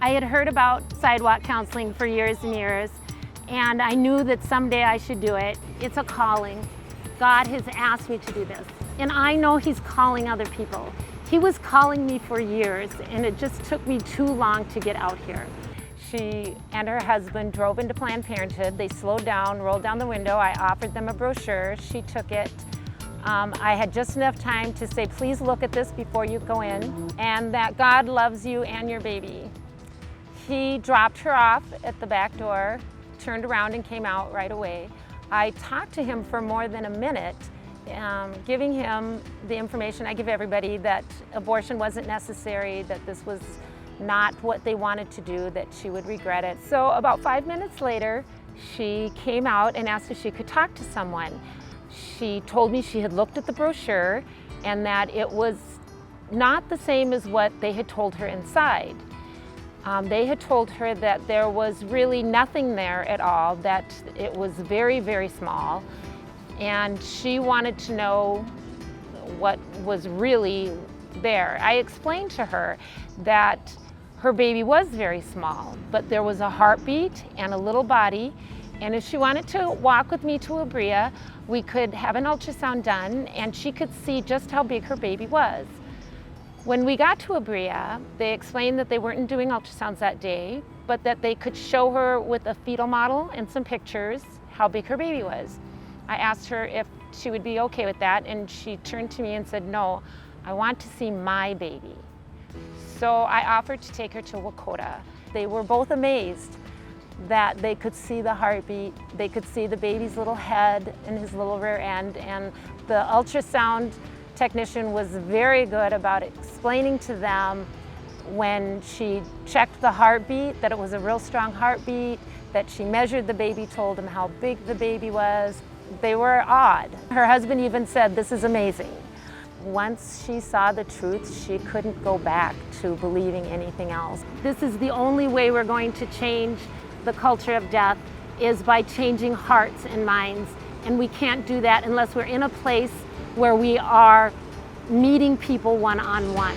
I had heard about sidewalk counseling for years and years, and I knew that someday I should do it. It's a calling. God has asked me to do this, and I know He's calling other people. He was calling me for years, and it just took me too long to get out here. She and her husband drove into Planned Parenthood. They slowed down, rolled down the window. I offered them a brochure. She took it. I had just enough time to say, please look at this before you go in, and that God loves you and your baby. He dropped her off at the back door, turned around and came out right away. I talked to him for more than a minute, giving him the information I give everybody, that abortion wasn't necessary, that this was not what they wanted to do, that she would regret it. So about 5 minutes later, she came out and asked if she could talk to someone. She told me she had looked at the brochure and that it was not the same as what they had told her inside. They had told her that there was really nothing there at all, that it was very, very small, and she wanted to know what was really there. I explained to her that her baby was very small, but there was a heartbeat and a little body, and if she wanted to walk with me to Abrea, we could have an ultrasound done and she could see just how big her baby was. When we got to Abrea, they explained that they weren't doing ultrasounds that day, but that they could show her with a fetal model and some pictures how big her baby was. I asked her if she would be okay with that, and she turned to me and said, no, I want to see my baby. So I offered to take her to Wakota. They were both amazed that they could see the heartbeat, they could see the baby's little head and his little rear end, and the ultrasound technician was very good about explaining to them when she checked the heartbeat that it was a real strong heartbeat, that she measured the baby, told them how big the baby was. They were awed. Her husband even said, this is amazing. Once she saw the truth, she couldn't go back to believing anything else. This is the only way we're going to change the culture of death, is by changing hearts and minds. And we can't do that unless we're in a place where we are meeting people one-on-one.